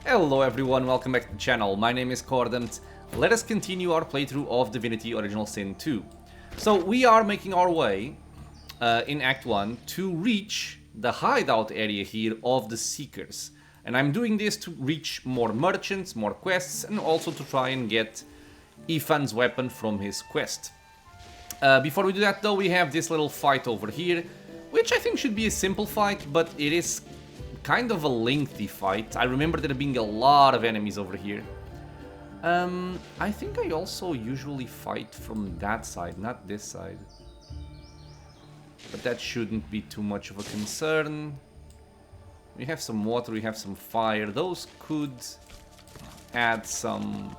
Hello everyone, welcome back to the channel. My name is Cord and let us continue our playthrough of Divinity Original Sin 2. So we are making our way in Act 1 to reach the hideout area here of the Seekers. And I'm doing this to reach more merchants, more quests, and also to try and get Ifan's weapon from his quest. Before we do that though, we have this little fight over here, which I think should be a simple fight, but it is kind of a lengthy fight. I remember there being a lot of enemies over here. I think I also usually fight from that side, not this side. But that shouldn't be too much of a concern. We have some water, we have some fire. Those could add some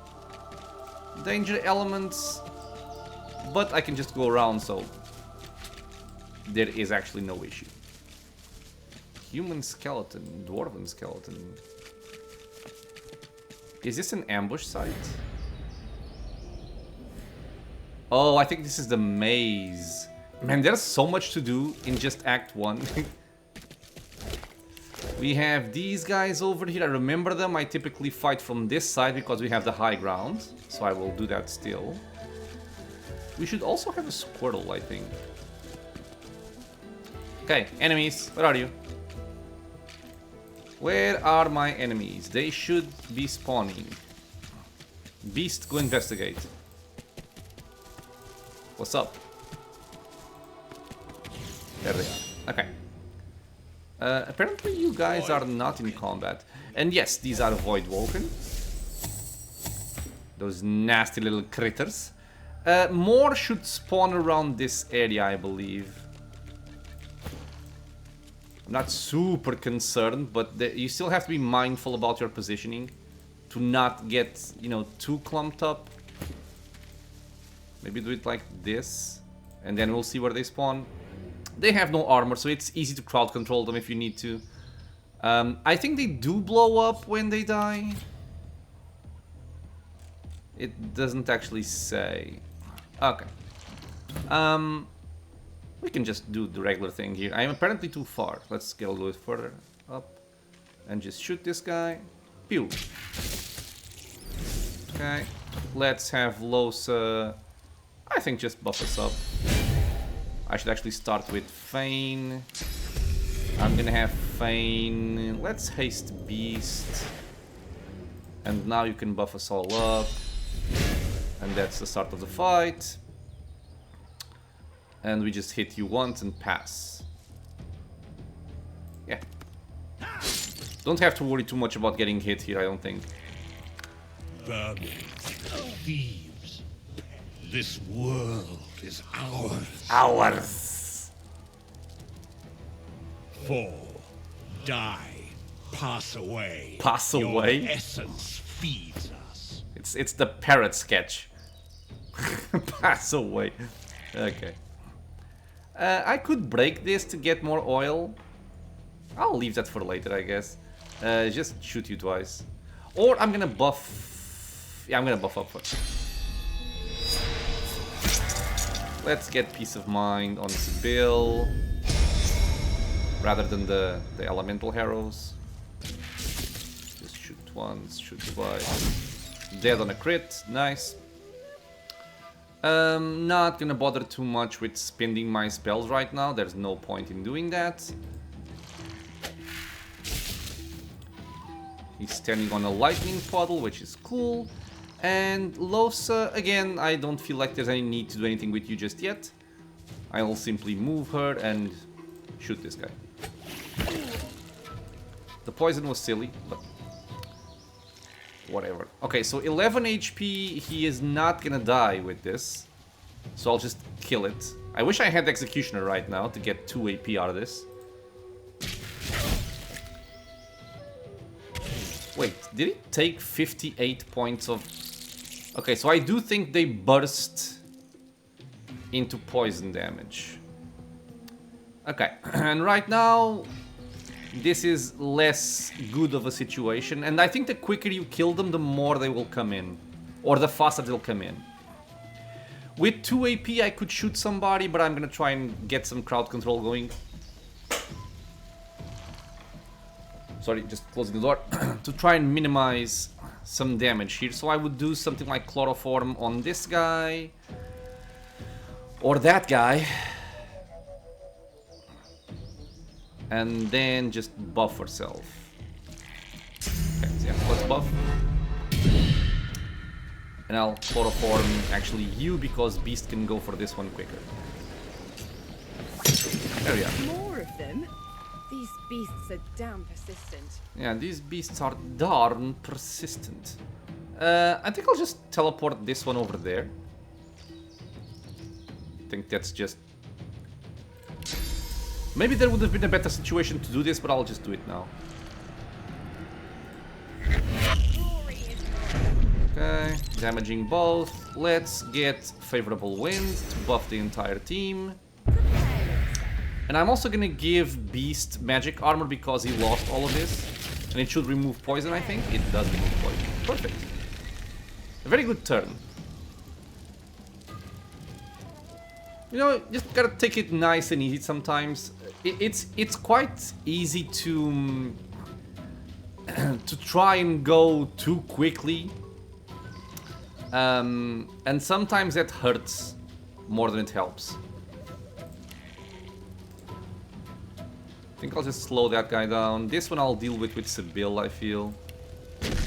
danger elements, but I can just go around, so there is actually no issue. Human skeleton, dwarven skeleton. Is this an ambush site? Oh, I think this is the maze. Man, there's so much to do in just Act 1. We have these guys over here. I remember them. I typically fight from this side because we have the high ground. So I will do that still. We should also have a squirrel, I think. Okay, enemies. Where are you? Where are my enemies? They should be spawning. Beast, go investigate. What's up? There they are. Okay. Apparently you guys are not in combat. And yes, these are voidwalken. Those nasty little critters. More should spawn around this area, I believe. I'm not super concerned, but you still have to be mindful about your positioning to not get, you know, too clumped up. Maybe do it like this, and then we'll see where they spawn. They have no armor, so it's easy to crowd control them if you need to. I think they do blow up when they die. It doesn't actually say. Okay. We can just do the regular thing here. I am apparently too far. Let's get a little bit further up. And just shoot this guy. Pew. Okay. Let's have Losa, I think, just buff us up. I should actually start with Feign. I'm gonna have Feign. Let's haste Beast. And now you can buff us all up. And that's the start of the fight. And we just hit you once and pass. Yeah. Don't have to worry too much about getting hit here, I don't think. Vermin, thieves. This world is ours. Ours. Fall, die, pass away. Pass away? Your essence feeds us. It's the parrot sketch. Pass away. Okay. I could break this to get more oil. I'll leave that for later, I guess. Just shoot you twice. Or I'm gonna buff... Yeah, I'm gonna buff up first. Let's get peace of mind on Sibyl. Rather than the elemental arrows. Just shoot once, shoot twice. Dead on a crit, nice. Not gonna bother too much with spending my spells right now. There's no point in doing that. He's standing on a lightning puddle, which is cool. And Losa, again, I don't feel like there's any need to do anything with you just yet. I'll simply move her and shoot this guy. The poison was silly, but whatever. Okay, so 11 HP, he is not gonna die with this. So I'll just kill it. I wish I had the Executioner right now to get 2 AP out of this. Wait, did it take 58 points of... Okay, so I do think they burst into poison damage. Okay, and right now... This is less good of a situation, and I think the quicker you kill them, the more they will come in. Or the faster they'll come in. With 2 AP I could shoot somebody, but I'm gonna try and get some crowd control going. So sorry, just closing the door, to try and minimize some damage here. So I would do something like chloroform on this guy, or that guy, and then just buff herself. Okay, so yeah, let's buff. And I'll chloroform actually you, because Beast can go for this one quicker. There we are. More of them? These beasts are damn persistent. Yeah, these beasts are darn persistent. I think I'll just teleport this one over there. I think that's just... Maybe there would have been a better situation to do this, but I'll just do it now. Okay, damaging both. Let's get favorable wind to buff the entire team. And I'm also gonna give Beast magic armor because he lost all of this. And it should remove poison, I think. It does remove poison. Perfect. A very good turn. You know, just gotta take it nice and easy sometimes. It's quite easy to to try and go too quickly. And sometimes that hurts more than it helps. I think I'll just slow that guy down. This one I'll deal with Sibyl, I feel.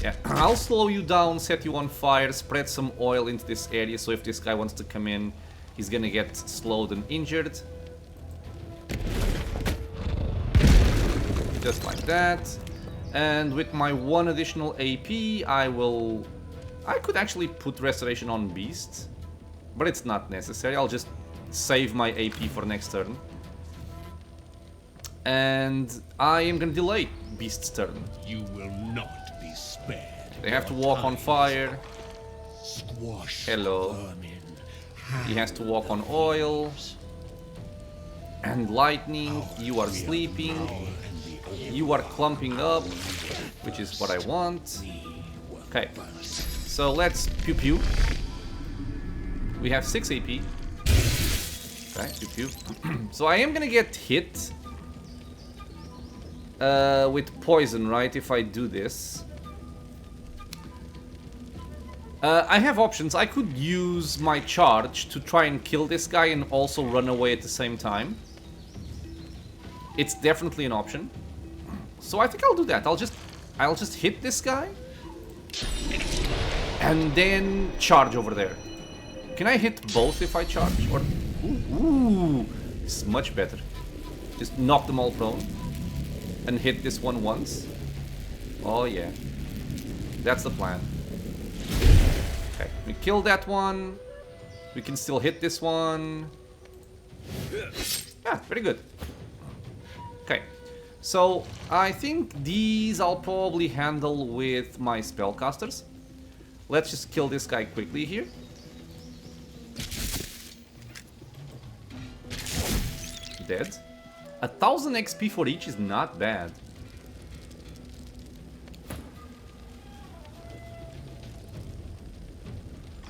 Yeah, I'll slow you down, set you on fire, spread some oil into this area, so if this guy wants to come in, he's gonna get slowed and injured. Just like that. And with my one additional AP, I could actually put Restoration on Beast, but it's not necessary. I'll just save my AP for next turn. And I am gonna delay Beast's turn. You will not be spared. They have to walk on fire. Squash Hello. vermin. He has to walk on oil. And lightning. You are sleeping. You are clumping up, which is what I want. Okay. So let's pew pew. We have 6 AP. Okay, pew pew. So I am gonna get hit with poison, right? If I do this. I have options. I could use my charge to try and kill this guy and also run away at the same time. It's definitely an option. So I think I'll do that. I'll just hit this guy. And then charge over there. Can I hit both if I charge? Or ooh, this is much better. Just knock them all prone. And hit this one once. Oh yeah. That's the plan. Okay, we kill that one. We can still hit this one. Yeah, very good. Okay. So, I think these I'll probably handle with my spellcasters. Let's just kill this guy quickly here. Dead. 1000 XP for each is not bad.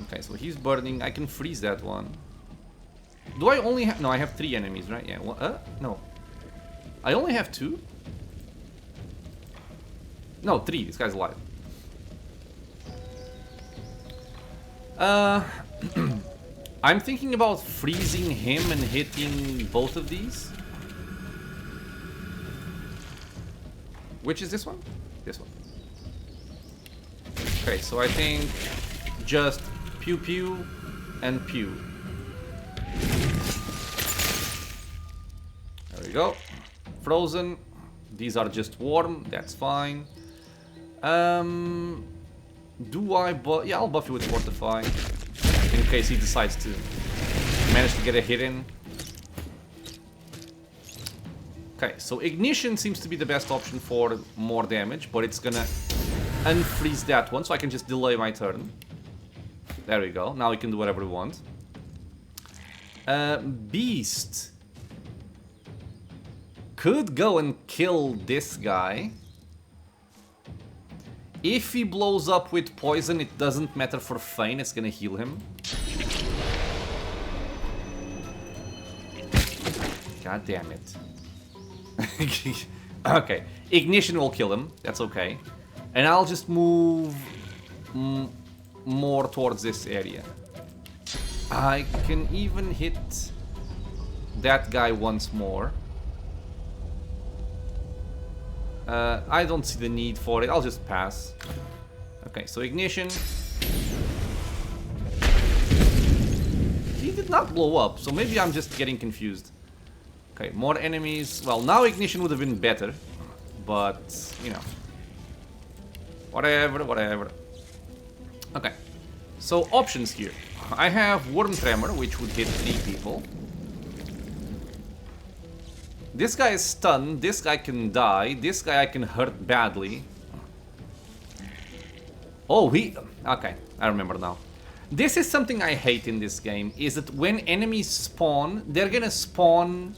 Okay, so he's burning. I can freeze that one. Do I only have... No, I have 3 enemies, right? Yeah. No. I only have 2? No, 3. This guy's alive. I'm thinking about freezing him and hitting both of these. Which is this one? This one. Okay, so I think just pew pew and pew. There we go. Frozen. These are just warm. That's fine. Do I buff? Yeah, I'll buff you with Fortify. In case he decides to manage to get a hit in. Okay, so Ignition seems to be the best option for more damage, but it's gonna unfreeze that one, so I can just delay my turn. There we go. Now we can do whatever we want. Beast could go and kill this guy. If he blows up with poison, it doesn't matter for Fane, it's gonna heal him. God damn it. Okay, ignition will kill him. That's okay. And I'll just move more towards this area. I can even hit that guy once more. I don't see the need for it. I'll just pass. Okay, so ignition. He did not blow up, so maybe I'm just getting confused. Okay, more enemies. Well, now ignition would have been better, but you know, whatever. Okay, so options here. I have Worm Tremor, which would hit 3 people. This guy is stunned, this guy can die, this guy I can hurt badly. Oh, okay, I remember now. This is something I hate in this game, is that when enemies spawn, they're gonna spawn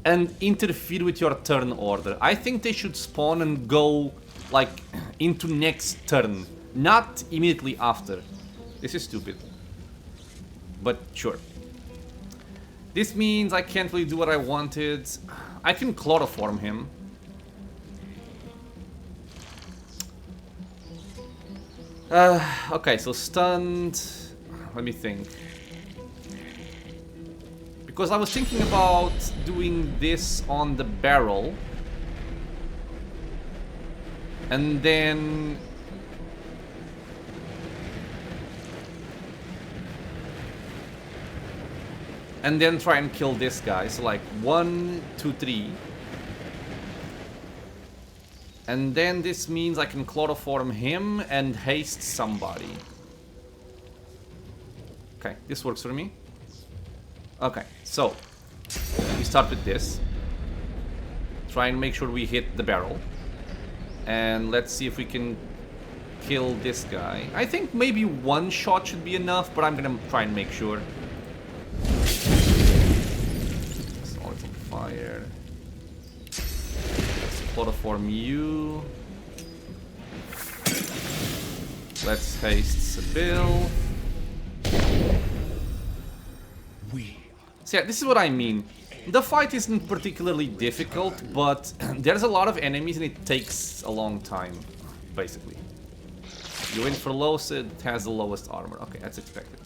and interfere with your turn order. I think they should spawn and go, like, into next turn, not immediately after. This is stupid. But sure. This means I can't really do what I wanted. I can chloroform him. Okay, so stunned. Let me think. Because I was thinking about doing this on the barrel. And then... and then try and kill this guy. So like 1, 2, 3. And then this means I can chloroform him and haste somebody. Okay, this works for me. Okay, so we start with this. Try and make sure we hit the barrel. And let's see if we can kill this guy. I think maybe 1 shot should be enough, but I'm gonna try and make sure. Solid on fire. Let's chloroform you. Let's haste Sibyl. So yeah, this is what I mean. The fight isn't particularly difficult, but there's a lot of enemies and it takes a long time, basically. You went for Losa, it has the lowest armor. Okay, that's expected.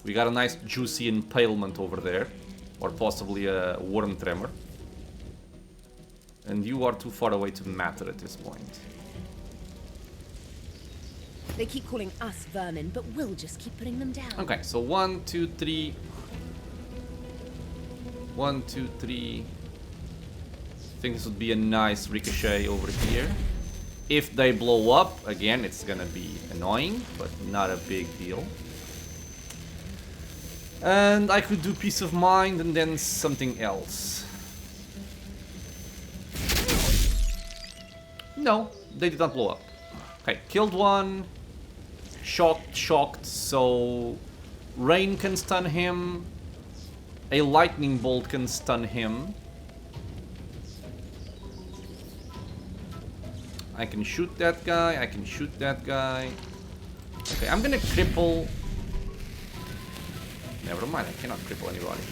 We got a nice juicy impalement over there. Or possibly a worm tremor. And you are too far away to matter at this point. They keep calling us vermin, but we'll just keep putting them down. Okay, so 1, 2, 3. 1, 2, 3. I think this would be a nice ricochet over here. If they blow up, again, it's gonna be annoying, but not a big deal. And I could do Peace of Mind and then something else. No, they did not blow up. Okay, killed one. Shocked, so rain can stun him. A lightning bolt can stun him. I can shoot that guy, I can shoot that guy. Okay, I'm gonna cripple... Never mind, I cannot cripple anybody.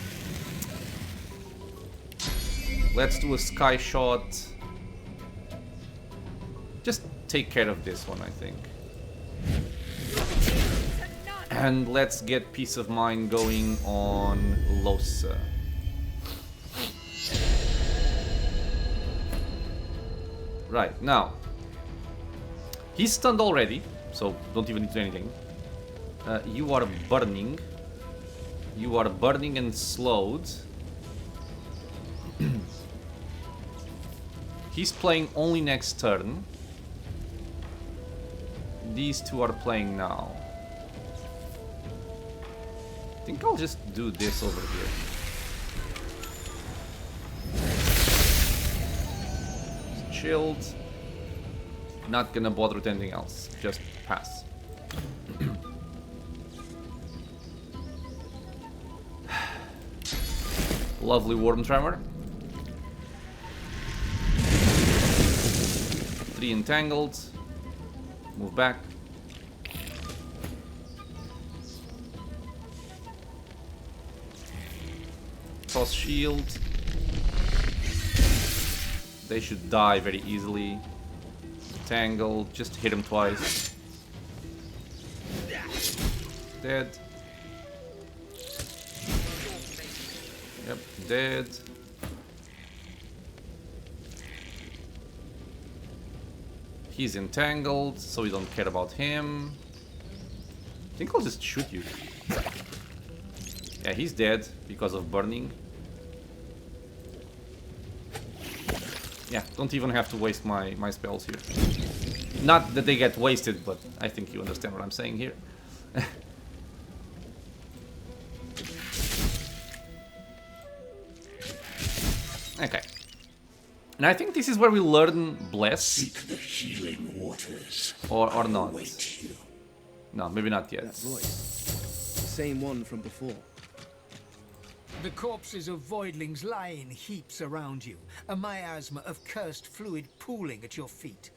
Let's do a sky shot. Just take care of this one, I think. And let's get Peace of Mind going on Losa. Right, now. He's stunned already, so don't even need to do anything. You are burning. You are burning and slowed. He's playing only next turn. These two are playing now. I think I'll just do this over here. Just chilled. Not gonna bother with anything else. Just pass. Lovely Worm Tremor. 3 entangled. Move back. Toss shield. They should die very easily. Tangle, just hit him twice. Dead. Yep, dead. He's entangled, so we don't care about him. I think I'll just shoot you. Yeah, he's dead because of burning. Yeah, don't even have to waste my spells here. Not that they get wasted, but I think you understand what I'm saying here. Okay. And I think this is where we learn Bless. Seek the healing waters. Or not. Wait you. No, maybe not yet. That voice. Same one from before. The corpses of voidlings lie in heaps around you, a miasma of cursed fluid pooling at your feet.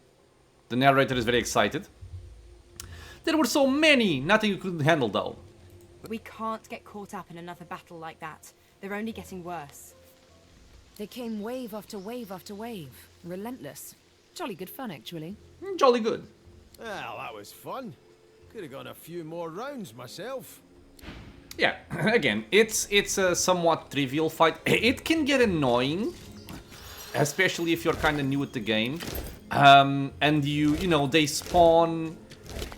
The narrator is very excited. There were so many! Nothing you couldn't handle though. We can't get caught up in another battle like that. They're only getting worse. They came wave after wave after wave. Relentless. Jolly good fun, actually. Jolly good. Well, that was fun. Could have gone a few more rounds myself. Yeah, again, it's a somewhat trivial fight. It can get annoying, especially if you're kind of new at the game. And you know, they spawn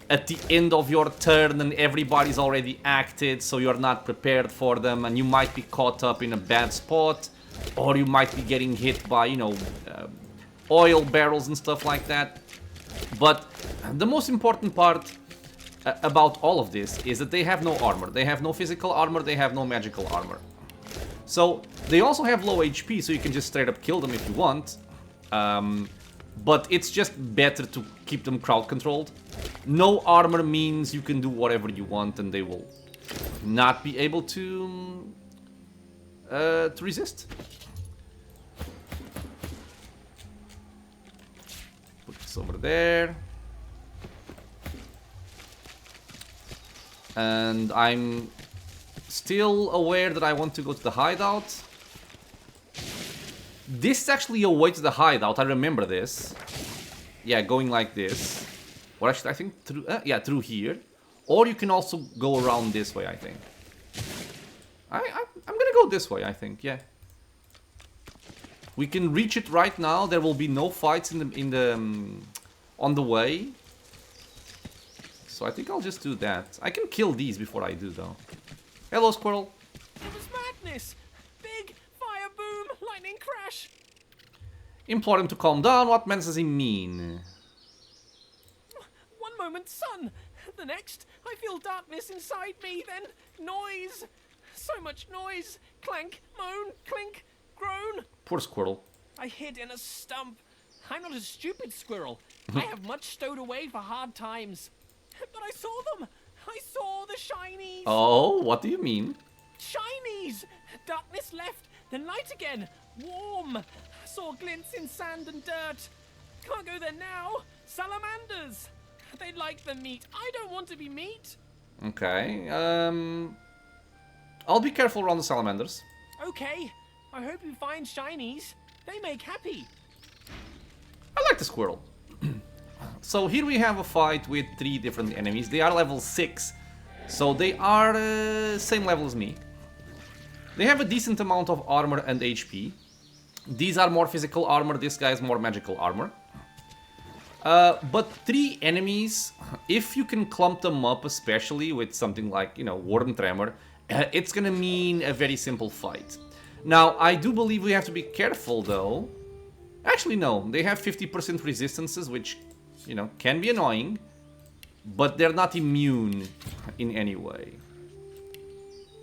at the end of your turn and everybody's already acted, so you're not prepared for them, and you might be caught up in a bad spot, or you might be getting hit by, you know, oil barrels and stuff like that. But the most important part about all of this is that they have no armor. They have no physical armor, they have no magical armor. So they also have low HP, so you can just straight up kill them if you want. But it's just better to keep them crowd controlled. No armor means you can do whatever you want and they will not be able to resist. Put this over there. And I'm still aware that I want to go to the hideout. This is actually a way to the hideout, I remember this. Yeah, going like this. Or actually, I think through, yeah, through here. Or you can also go around this way, I think. I'm gonna go this way, I think, yeah. We can reach it right now, there will be no fights on the way. So I think I'll just do that. I can kill these before I do, though. Hello, squirrel. It was madness! Big fire boom, lightning crash! Implore him to calm down. What menace does he mean? One moment, sun! The next, I feel darkness inside me, then noise! So much noise! Clank, moan, clink, groan! Poor squirrel. I hid in a stump. I'm not a stupid squirrel. I have much stowed away for hard times. But I saw them! I saw the shinies! Oh, what do you mean? Shinies! Darkness left, then light again. Warm. Saw glints in sand and dirt. Can't go there now. Salamanders. They like the meat. I don't want to be meat. Okay, I'll be careful around the salamanders. Okay. I hope you find shinies. They make happy. I like the squirrel. So here we have a fight with 3 different enemies. They are level 6, so they are same level as me. They have a decent amount of armor and HP. These are more physical armor, this guy is more magical armor. But 3 enemies, if you can clump them up, especially with something like, you know, Warden Tremor, it's gonna mean a very simple fight. Now, I do believe we have to be careful though. Actually, no, they have 50% resistances, which, you know, can be annoying, but they're not immune in any way.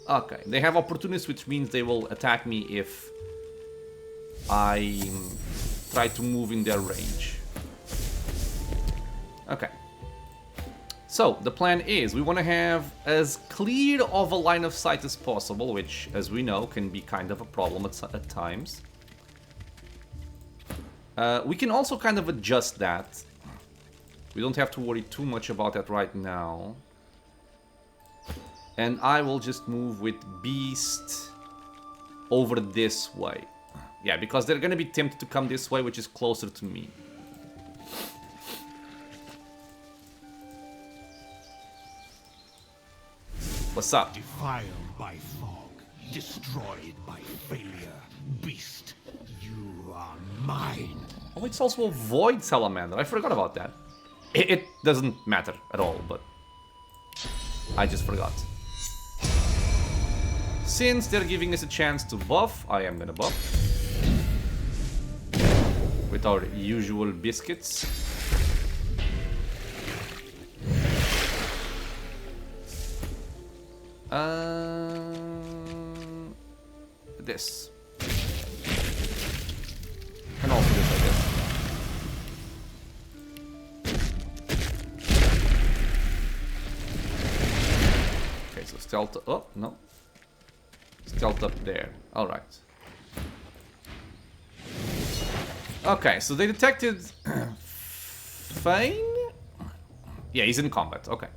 Okay, they have opportunists, which means they will attack me if I try to move in their range. Okay. So, the plan is, we want to have as clear of a line of sight as possible, which, as we know, can be kind of a problem at times. We can also kind of adjust that. We don't have to worry too much about that right now. And I will just move with Beast over this way. Yeah, because they're gonna be tempted to come this way, which is closer to me. What's up? Defiled by fog, destroyed by failure. Beast, you are mine. Oh, it's also a void salamander. I forgot about that. It doesn't matter at all, but I just forgot. Since they're giving us a chance to buff, I am gonna buff. With our usual biscuits. This. And also this, I guess. Okay, so stealth. Oh, no. Stealth up there. Alright. Okay, so they detected Fane? Yeah, he's in combat. Okay.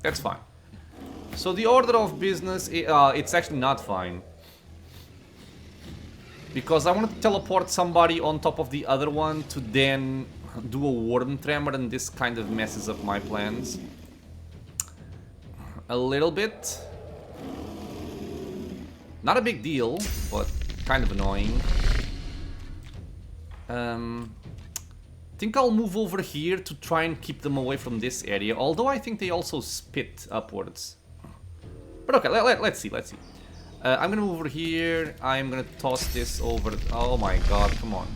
That's fine. So the order of business, it's actually not fine. Because I want to teleport somebody on top of the other one to then do a worm tremor, and this kind of messes up my plans. A little bit. Not a big deal, but kind of annoying. I think I'll move over here to try and keep them away from this area, although I think they also spit upwards. But okay, let's see. I'm gonna move over here. I'm gonna toss this over. Oh my god, come on.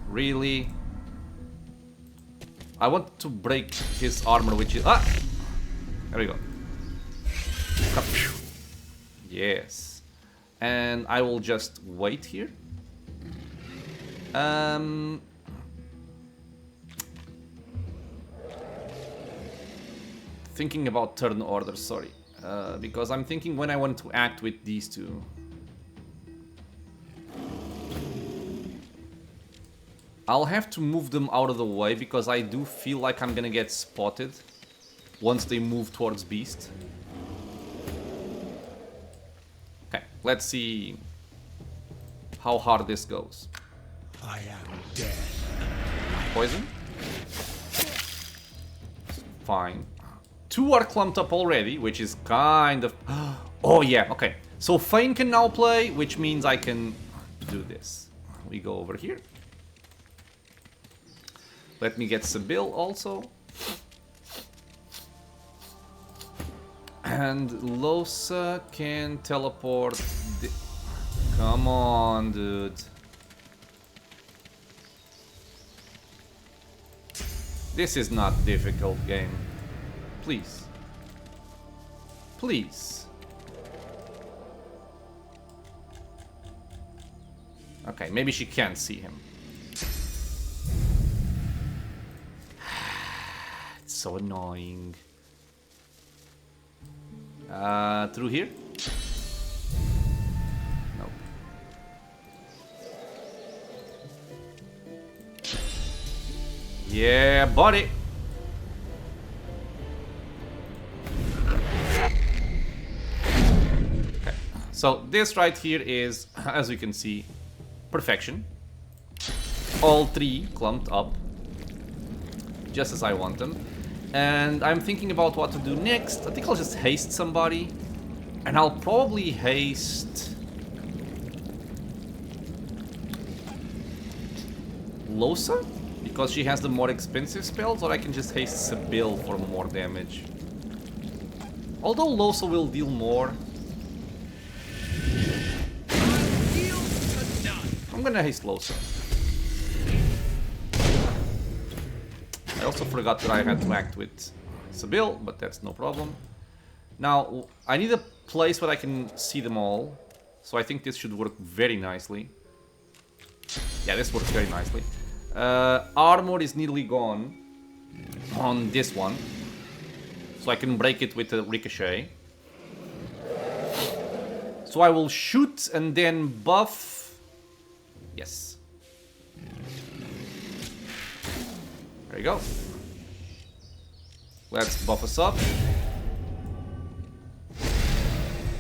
Really? I want to break his armor, which is... Ah! There we go. Yes. And I will just wait here. Thinking about turn order, sorry. Because I'm thinking when I want to act with these two. I'll have to move them out of the way because I do feel like I'm gonna get spotted once they move towards Beast. Okay, let's see how hard this goes. I am dead. Poison? Fine. Two are clumped up already, which is kind of... Oh yeah, okay. So Fane can now play, which means I can do this. We go over here. Let me get Sibyl also. And Losa can teleport... Come on, dude. This is not difficult, game. Please. Please. Okay, maybe she can't see him. It's so annoying. Through here? Nope. Yeah, buddy. Okay. So this right here is, as you can see, perfection. All three clumped up, just as I want them. And I'm thinking about what to do next. I think I'll just haste somebody. And I'll probably haste... Losa? Because she has the more expensive spells, or I can just haste Sibyl for more damage. Although Losa will deal more. I'm gonna haste Losa. I also forgot that I had to act with Sibyl, but that's no problem. Now, I need a place where I can see them all. So I think this should work very nicely. Yeah, this works very nicely. Armor is nearly gone on this one. So I can break it with a ricochet. So I will shoot and then buff. Yes. There you go. Let's buff us up.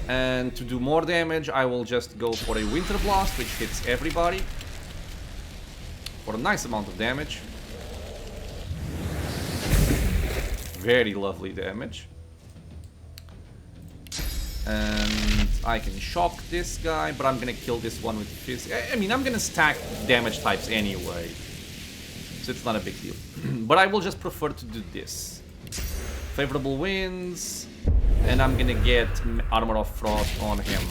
And to do more damage, I will just go for a Winter Blast, which hits everybody for a nice amount of damage. Very lovely damage. And I can shock this guy, but I'm gonna kill this one with fizz. I mean, I'm gonna stack damage types anyway, so it's not a big deal. But I will just prefer to do this. Favorable winds, and I'm gonna get Armor of Frost on him.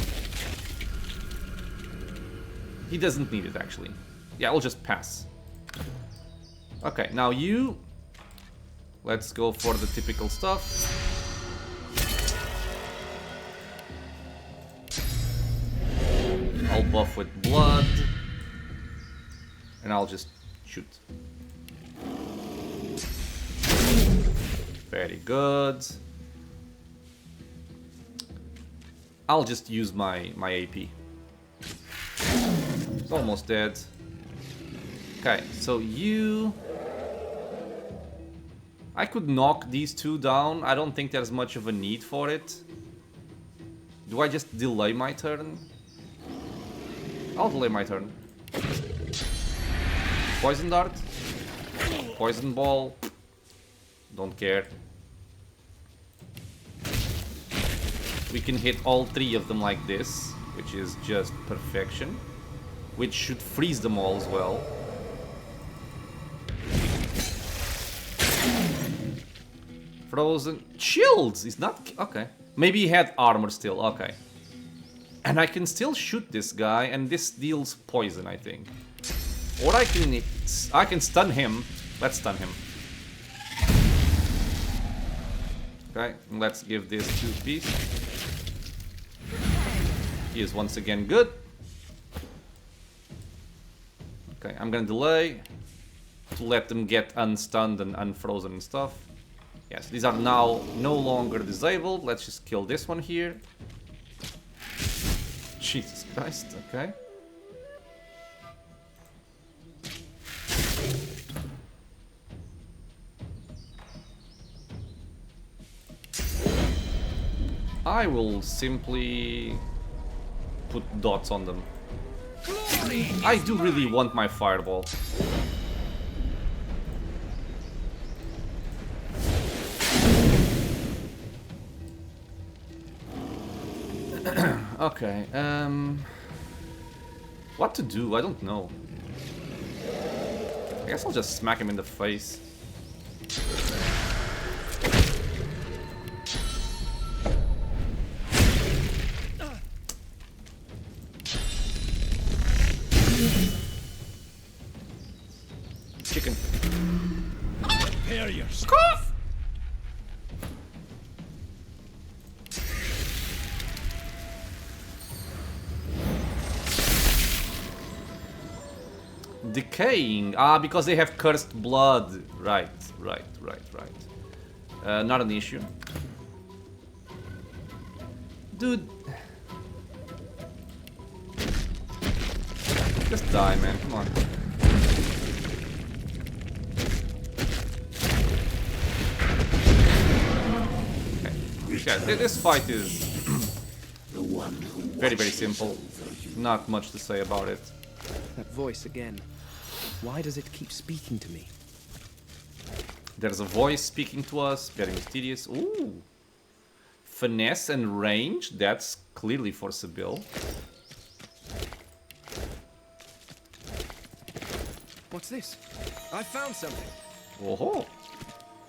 He doesn't need it, actually. Yeah, I'll just pass. Okay, now you... Let's go for the typical stuff. I'll buff with blood. And I'll just shoot. Very good. I'll just use my AP. It's almost dead. Okay, so you... I could knock these two down. I don't think there's much of a need for it. Do I just delay my turn? I'll delay my turn. Poison Dart. Poison Ball. Don't care. We can hit all three of them like this, which is just perfection. Which should freeze them all as well. Frozen. Shields! He's not... Okay. Maybe he had armor still. Okay. And I can still shoot this guy, and this deals poison, I think. Or I can stun him. Let's stun him. Okay, let's give this 2-piece. He is once again good. Okay, I'm gonna delay to let them get unstunned and unfrozen and stuff. Yes, these are now no longer disabled. Let's just kill this one here. Jesus Christ, okay. I will simply put dots on them. I do really want my fireball. Okay, what to do? I don't know. I guess I'll just smack him in the face. Chicken. Prepare yourself. Cough! Decaying. Ah, because they have cursed blood. Right. Not an issue. Dude. Just die, man. Come on. Okay. Yeah, this fight is very, very simple. Not much to say about it. That voice again. Why does it keep speaking to me? There's a voice speaking to us, very mysterious. Ooh. Finesse and range, that's clearly for Sibyl. What's this? I found something. Whoa.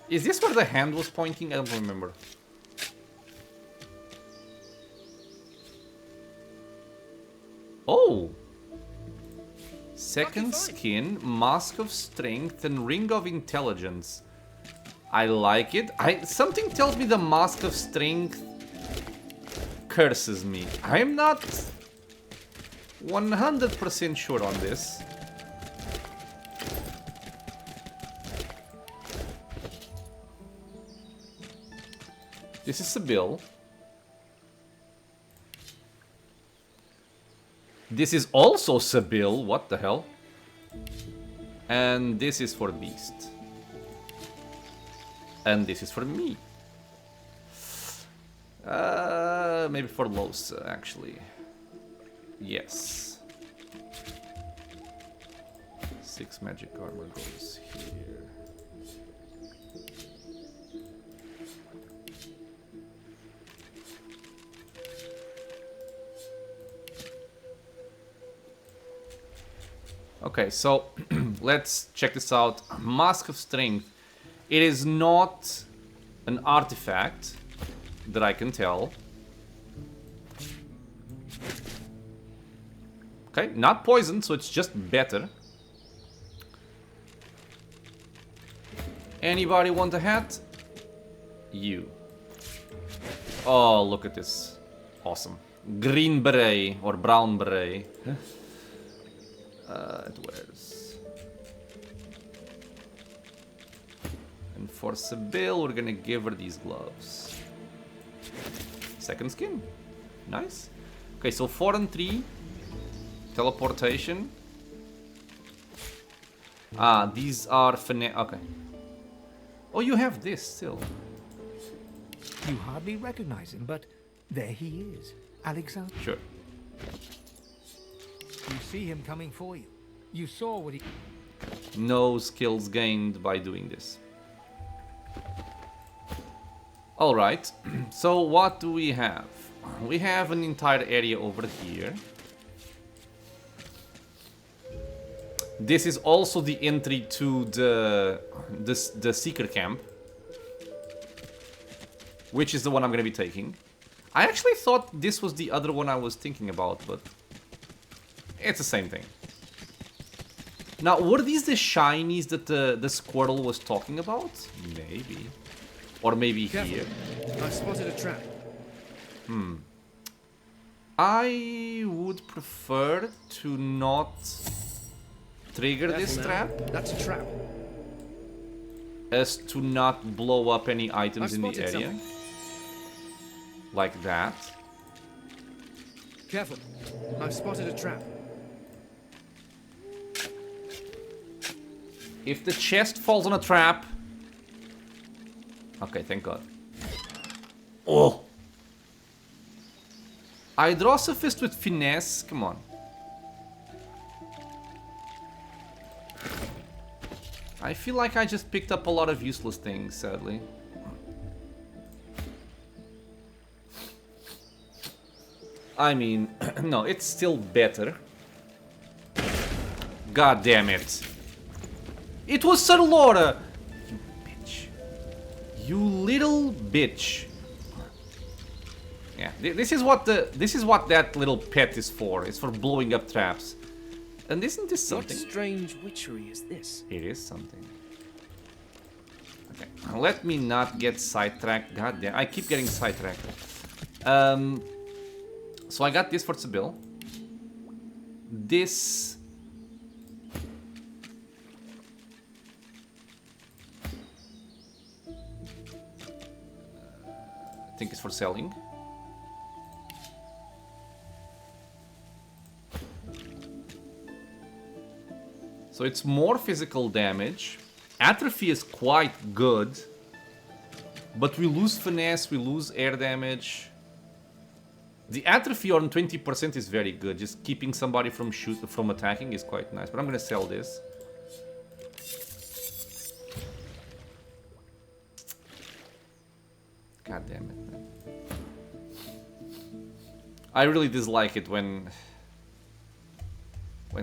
Is this where the hand was pointing? I don't remember. Oh. Second skin, mask of strength, and ring of intelligence. I like it. Something tells me the mask of strength curses me. I'm not 100% sure on this. This is Sibyl. This is also Sibyl. What the hell? And this is for Beast. And this is for me. Maybe for Los, actually. Yes. 6 magic armor goes here. Okay, so let's check this out. Mask of Strength. It is not an artifact that I can tell. Okay, not poison, so it's just better. Anybody want a hat? You. Oh, look at this. Awesome. Green beret or brown beret. It wears. And for Sybil, we're gonna give her these gloves. Second skin. Nice. Okay, so 4 and 3. Teleportation. Ah, these are okay. Oh, you have this still. You hardly recognize him, but there he is. Alexander. Sure. You see him coming for you. You saw what he... No skills gained by doing this. Alright, so what do we have? We have an entire area over here. This is also the entry to the Seeker Camp. Which is the one I'm going to be taking. I actually thought this was the other one I was thinking about, but... it's the same thing. Now, were these the shinies that the squirrel was talking about? Maybe. Or maybe Careful. here. I've spotted a trap. I would prefer to not trigger this Careful now. trap, That's a trap. as to not blow up any items I've in the spotted area. something. Like that. Careful. I've spotted a trap. If the chest falls on a trap... okay, thank God. Oh! Hydrosophist with finesse? Come on. I feel like I just picked up a lot of useless things, sadly. I mean, no, it's still better. God damn it. It was Sir Laura! You bitch. You little bitch. Yeah, this is what that little pet is for. It's for blowing up traps. And isn't this something? What strange witchery is this? It is something. Okay, let me not get sidetracked. God damn, I keep getting sidetracked. So I got this for Sybil. This... I think it's for selling. So it's more physical damage. Atrophy is quite good. But we lose finesse, we lose air damage. The atrophy on 20% is very good. Just keeping somebody from attacking is quite nice. But I'm gonna sell this. God damn it, man. I really dislike it when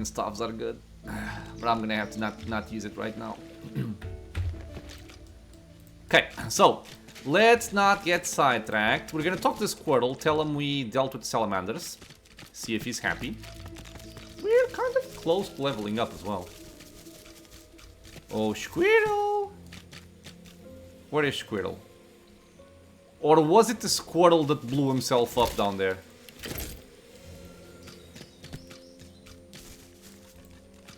stuffs are good. But I'm gonna have to not use it right now. Okay, so let's not get sidetracked. We're gonna talk to the squirrel, tell him we dealt with salamanders, see if he's happy. We're kind of close to leveling up as well. Oh, squirrel! Where is squirrel? Or was it the squirrel that blew himself up down there?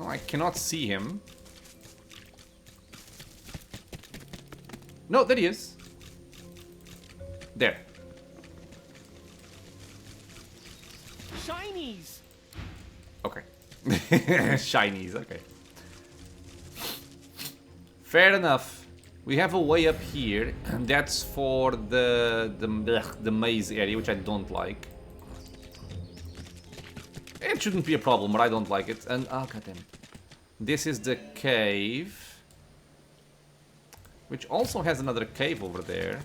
Oh, I cannot see him. No, there he is. There. Shinies! Okay. Shinies, okay. Fair enough. We have a way up here, and that's for the maze area, which I don't like. It shouldn't be a problem, but I don't like it. And oh goddamn, this is the cave, which also has another cave over there.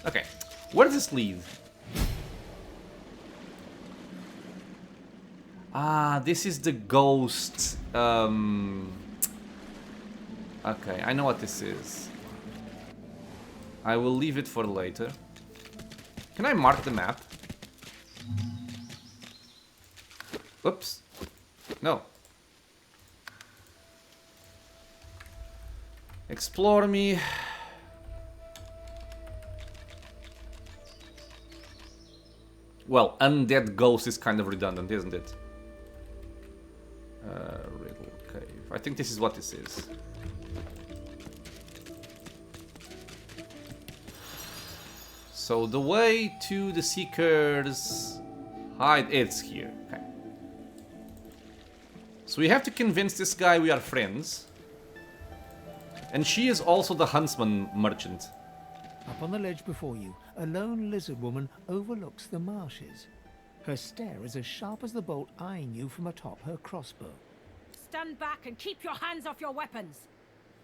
Okay, where does this lead? Ah, this is the ghost. Okay, I know what this is. I will leave it for later. Can I mark the map? Oops. No. Explore me. Well, undead ghost is kind of redundant, isn't it? Riddle cave. I think this is what this is. So the way to the Seeker's hide, it's here. Okay. So we have to convince this guy we are friends. And she is also the huntsman merchant. Up on the ledge before you, a lone lizard woman overlooks the marshes. Her stare is as sharp as the bolt eyeing you from atop her crossbow. Stand back and keep your hands off your weapons.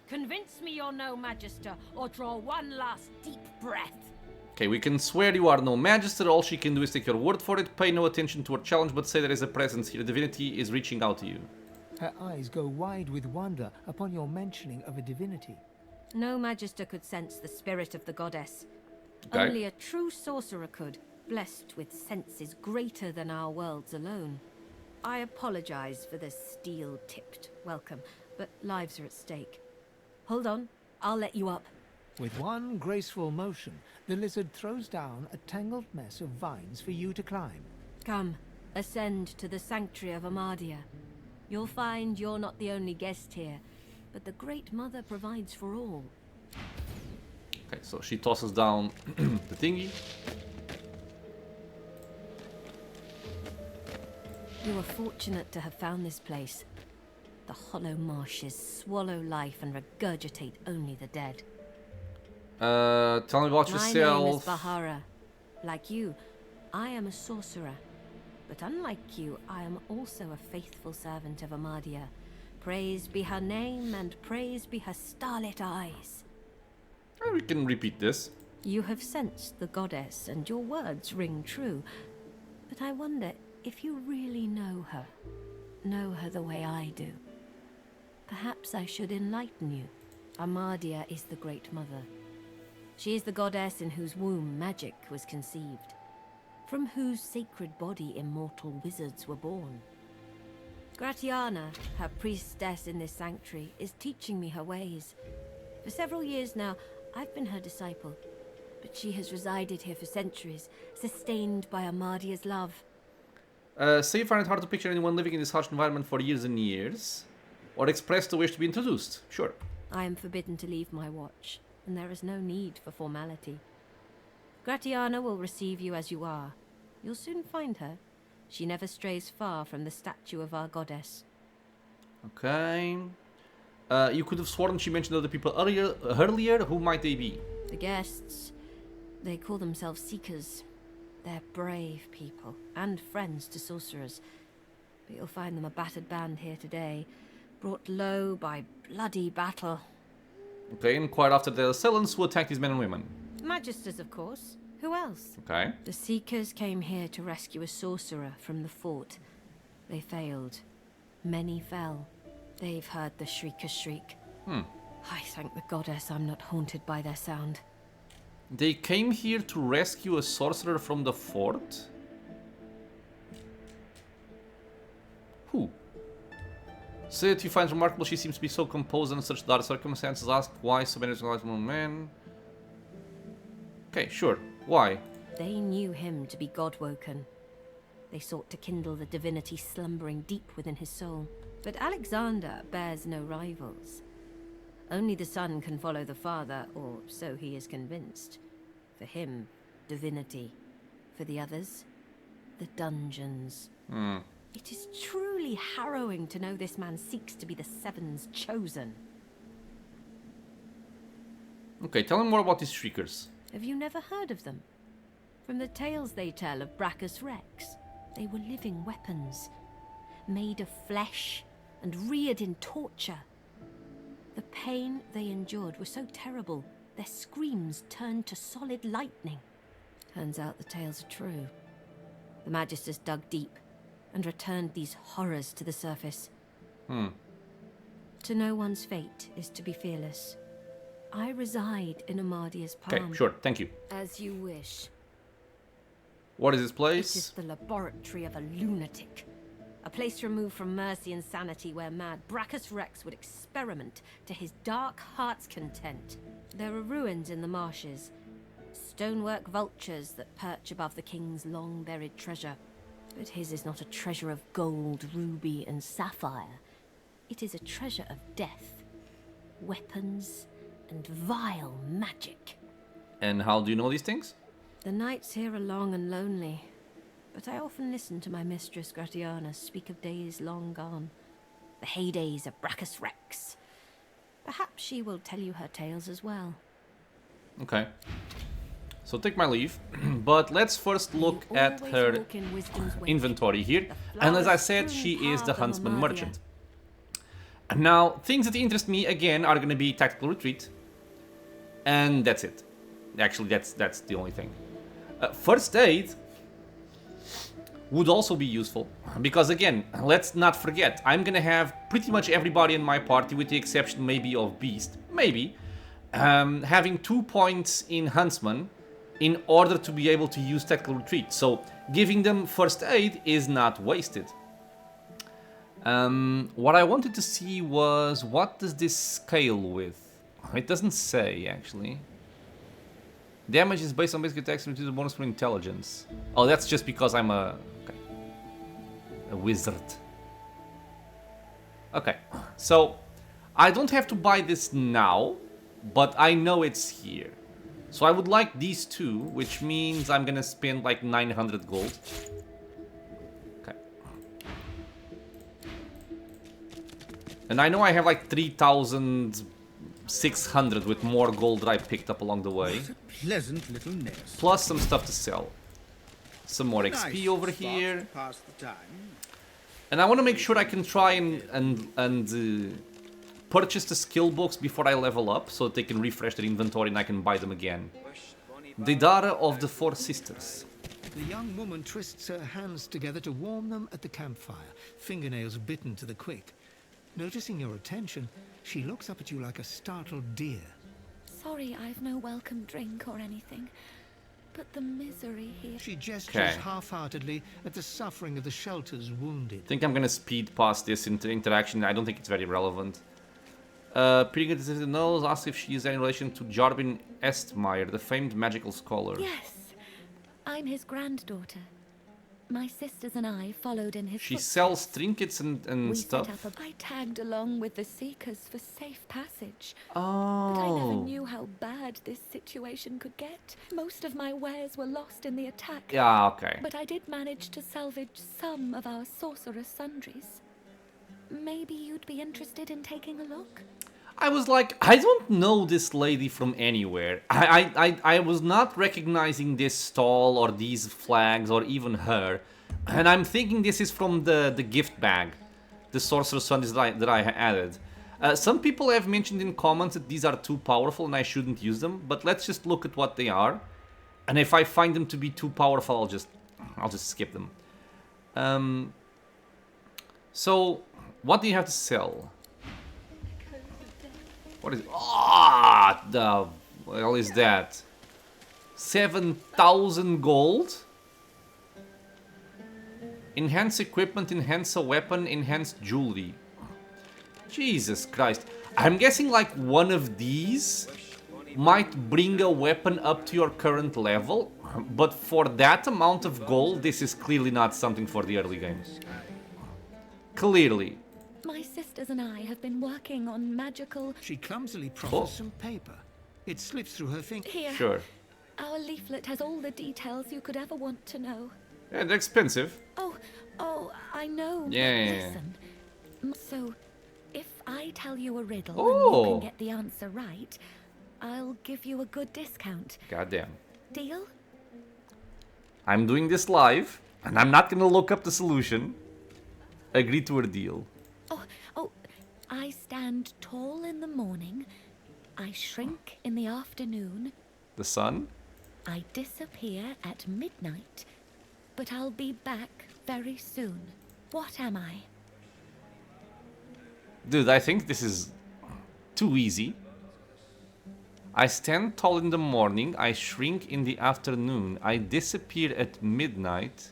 Convince me you're no magister, or draw one last deep breath. Okay, we can swear you are no magister. All she can do is take your word for it. Pay no attention to her challenge, but say there is a presence here. Divinity is reaching out to you. Her eyes go wide with wonder upon your mentioning of a divinity. No magister could sense the spirit of the goddess. Okay. Only a true sorcerer could, blessed with senses greater than our world's alone. I apologize for this steel-tipped welcome, but lives are at stake. Hold on, I'll let you up. With one graceful motion, the lizard throws down a tangled mess of vines for you to climb. Come, ascend to the sanctuary of Amadia. You'll find you're not the only guest here, but the Great Mother provides for all. Okay, so she tosses down the thingy. You are fortunate to have found this place. The hollow marshes swallow life and regurgitate only the dead. Tell me about My yourself. name is Bahara. Like you, I am a sorcerer. But unlike you, I am also a faithful servant of Amadia. Praised be her name and praised be her starlit eyes. We can repeat this. You have sensed the goddess and your words ring true. But I wonder if you really know her the way I do. Perhaps I should enlighten you. Amadia is the Great Mother. She is the goddess in whose womb magic was conceived, from whose sacred body immortal wizards were born. Gratiana, her priestess in this sanctuary, is teaching me her ways. For several years now, I've been her disciple, but she has resided here for centuries, sustained by Amadia's love. Say you find it hard to picture anyone living in this harsh environment for years and years, or express the wish to be introduced. Sure. I am forbidden to leave my watch, and there is no need for formality. Gratiana will receive you as you are. You'll soon find her. She never strays far from the statue of our goddess. Okay. You could have sworn she mentioned other people earlier. Who might they be? The guests, they call themselves Seekers. They're brave people, and friends to sorcerers. But you'll find them a battered band here today, brought low by bloody battle. Okay, and quite after the assailants who attacked these men and women. Magisters, of course. Who else? Okay. The Seekers came here to rescue a sorcerer from the fort. They failed. Many fell. They've heard the Shrieker's shriek. I thank the goddess I'm not haunted by their sound. They came here to rescue a sorcerer from the fort? Who? Say that you find remarkable she seems to be so composed under such dire circumstances. Ask why so many men. Okay, sure. Why? They knew him to be God-woken. They sought to kindle the divinity slumbering deep within his soul. But Alexander bears no rivals. Only the son can follow the father, or so he is convinced. For him, divinity. For the others, the dungeons. It is truly harrowing to know this man seeks to be the Seven's chosen. Okay, tell me more about these shriekers. Have you never heard of them? From the tales they tell of Brachus Rex, they were living weapons, made of flesh and reared in torture. The pain they endured was so terrible, their screams turned to solid lightning. Turns out the tales are true. The Magisters dug deep and returned these horrors to the surface. To know one's fate is to be fearless. I reside in Amadia's palm. Okay, sure, thank you. As you wish. What is this It place? is the laboratory of a lunatic. A place removed from mercy and sanity where mad Brachus Rex would experiment to his dark heart's content. There are ruins in the marshes. Stonework vultures that perch above the king's long-buried treasure. But his is not a treasure of gold, ruby, and sapphire. It is a treasure of death, weapons, and vile magic. And how do you know these things? The nights here are long and lonely, but I often listen to my mistress Gratiana speak of days long gone, the heydays of Brachus Rex. Perhaps she will tell you her tales as well. Okay. So take my leave, but let's first look You at always her walk in wisdom's way. inventory here. The And as I flowers said, strewn she is the path of huntsman Amadia. merchant. Now, things that interest me again are going to be tactical retreat, and that's it. Actually, that's the only thing. First aid would also be useful, because again, let's not forget, I'm going to have pretty much everybody in my party, with the exception maybe of Beast, maybe, having 2 points in huntsman in order to be able to use tactical retreat. So giving them first aid is not wasted. What I wanted to see was, what does this scale with? It doesn't say, actually. Damage is based on basic attacks and reduces bonus for intelligence. Oh, that's just because I'm a wizard. Okay, so I don't have to buy this now, but I know it's here. So I would like these two, which means I'm gonna spend like 900 gold. Okay. And I know I have like 3,600 with more gold that I picked up along the way. What a pleasant little nest. Plus some stuff to sell. Some more Nice XP over spot here. to pass the time. And I want to make sure I can try and purchase the skill books before I level up, so that they can refresh their inventory and I can buy them again. The Dala of the Four Sisters. The young woman twists her hands together to warm them at the campfire, fingernails bitten to the quick. Noticing your attention, she looks up at you like a startled deer. Sorry I've no welcome drink or anything, but the misery here... She gestures Okay. half-heartedly at the suffering of the shelter's wounded. I think I'm gonna speed past this interaction. I don't think it's very relevant. Pretty good to know. Asks if she is in relation to Jarbin Estmeyer, the famed magical scholar. Yes, I'm his granddaughter. My sisters and I followed in his She footsteps. sells trinkets and We stuff. set up I tagged along with the Seekers for safe passage. But I never Oh. knew how bad this situation could get. Most of my wares were lost in the attack. Yeah, okay. But I did manage to salvage some of our sorcerer's sundries. Maybe you'd be interested in taking a look? I was like, I don't know this lady from anywhere. I was not recognizing this stall or these flags or even her. And I'm thinking this is from the gift bag. The Sorcerer's Sundries that I added. Some people have mentioned in comments that these are too powerful and I shouldn't use them. But let's just look at what they are. And if I find them to be too powerful, I'll just skip them. So, what do you have to sell? What is... Ah, the hell is that? 7,000 gold? Enhance equipment, enhance a weapon, enhance jewelry. Jesus Christ. I'm guessing like one of these might bring a weapon up to your current level, but for that amount of gold, this is clearly not something for the early games. Clearly. My sisters and I have been working on magical... She clumsily proffers some paper. It slips through her fingers. Here. Sure. Our leaflet has all the details you could ever want to know. Yeah, they're expensive. Oh, I know. but Yeah. Listen. So, if I tell you a riddle and Oh. you can get the answer right, I'll give you a good discount. Goddamn. Deal? I'm doing this live, and I'm not gonna look up the solution. Agree to a deal. Oh, I stand tall in the morning. I shrink in the afternoon. The sun? I disappear at midnight. But I'll be back very soon. What am I? Dude, I think this is too easy. I stand tall in the morning, I shrink in the afternoon, I disappear at midnight.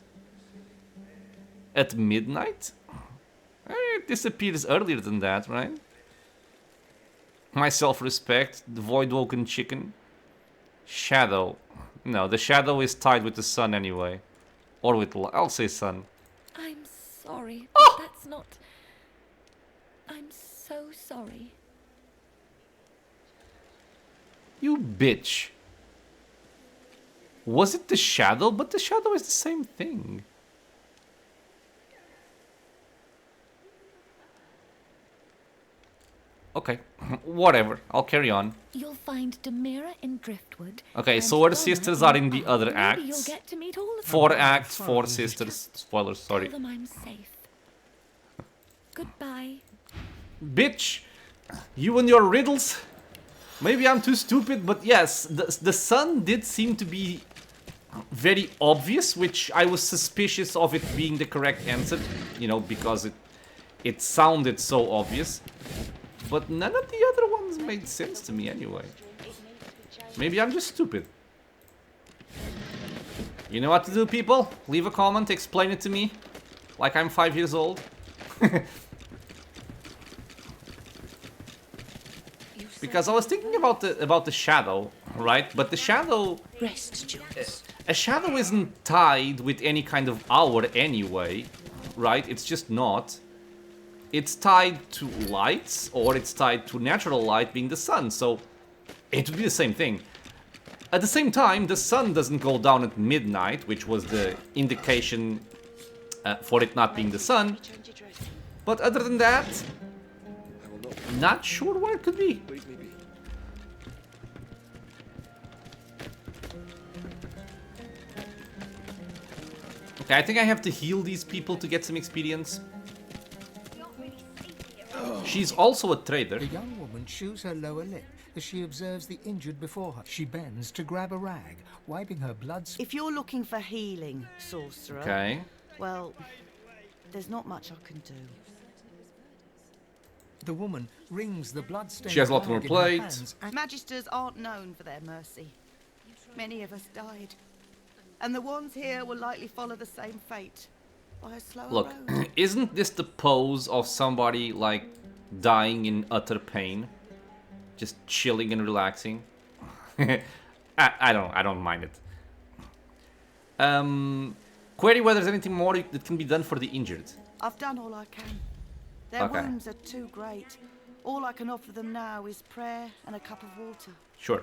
At midnight? It disappears earlier than that, right? My self-respect, the void-woken chicken. Shadow. No, the shadow is tied with the sun anyway. Or with... I'll say sun. I'm sorry, Oh! but that's not... I'm so sorry. You bitch. Was it the shadow? But the shadow is the same thing. Okay, whatever. I'll carry on. You'll find Demira in Driftwood. Okay, and so our Dala sisters in are in the Ark. other Maybe acts. You'll get to meet all of them. 4 acts, 4 sisters. Spoilers, sorry. Tell them I'm safe. Goodbye. Bitch! You and your riddles. Maybe I'm too stupid, but yes, the sun did seem to be very obvious, which I was suspicious of it being the correct answer, you know, because it sounded so obvious. But none of the other ones made sense to me anyway. Maybe I'm just stupid. You know what to do, people? Leave a comment, explain it to me. Like I'm 5 years old. Because I was thinking about the shadow, right? But the shadow... Rest, Jones. A shadow isn't tied with any kind of hour anyway, right? It's just not. It's tied to lights, or it's tied to natural light being the sun, so it would be the same thing. At the same time, the sun doesn't go down at midnight, which was the indication for it not being the sun. But other than that, not sure where it could be. Okay, I think I have to heal these people to get some experience. She's also a trader. The young woman chews her lower lip as she observes the injured before her. She bends to grab a rag, wiping her blood. If you're looking for healing, sorcerer, Okay. well, there's not much I can do. The woman wrings the blood-stained She has a lot rag more in her plate. hands and- Magisters aren't known for their mercy. Many of us died. And the ones here will likely follow the same fate. By a slower Look, road. isn't this the pose of somebody like dying in utter pain? Just chilling and relaxing? I don't mind it. Query whether there's anything more that can be done for the injured. I've done all I can. Their Okay. wounds are too great. All I can offer them now is prayer and a cup of water. Sure.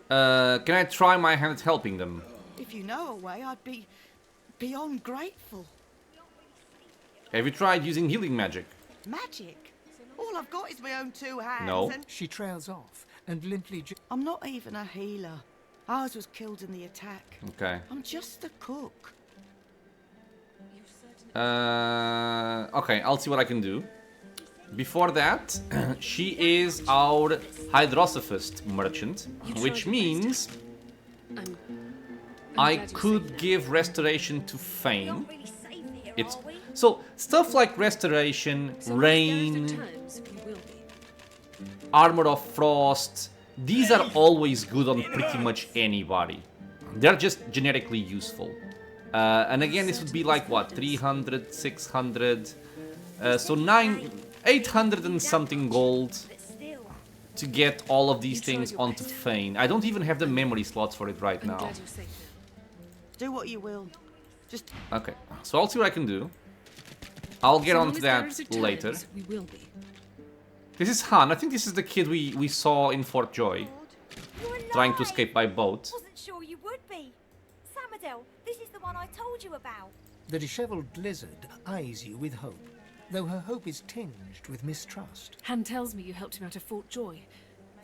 Can I try my hand at helping them? If you know a way, I'd be beyond grateful. Have you tried using healing magic? Magic? All I've got is my own 2 hands. No. And She trails off and limply... I'm not even a healer. Ours was killed in the attack. Okay. I'm just a cook. Okay, I'll see what I can do. Before that, she is our hydrosophist merchant, which means I could give restoration to Fame. It's so stuff like restoration, rain, armor of frost. These are always good on pretty much anybody. They're just generically useful. And again, this would be like what, 300, 600, so 800 and something gold to get all of these things onto Fane. I don't even have the memory slots for it right now. Do what you will. Just Okay, so I'll see what I can do. I'll get onto that later. We will be. This is Han. I think this is the kid we saw in Fort Joy, trying to escape by boat. Wasn't sure you would be. Samadel, this is the one I told you about. The dishevelled lizard eyes you with hope, though her hope is tinged with mistrust. Han tells me you helped him out of Fort Joy.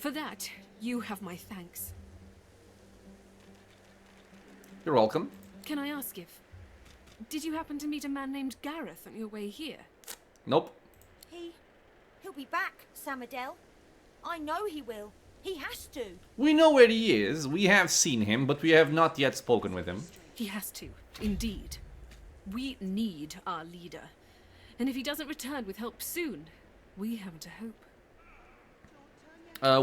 For that, you have my thanks. You're welcome. Can I ask if... Did you happen to meet a man named Gareth on your way here? Nope. He'll be back, Samadel. I know he will. He has to. We know where he is. We have seen him, but we have not yet spoken with him. He has to, indeed. We need our leader. And if he doesn't return with help soon, we haven't a hope.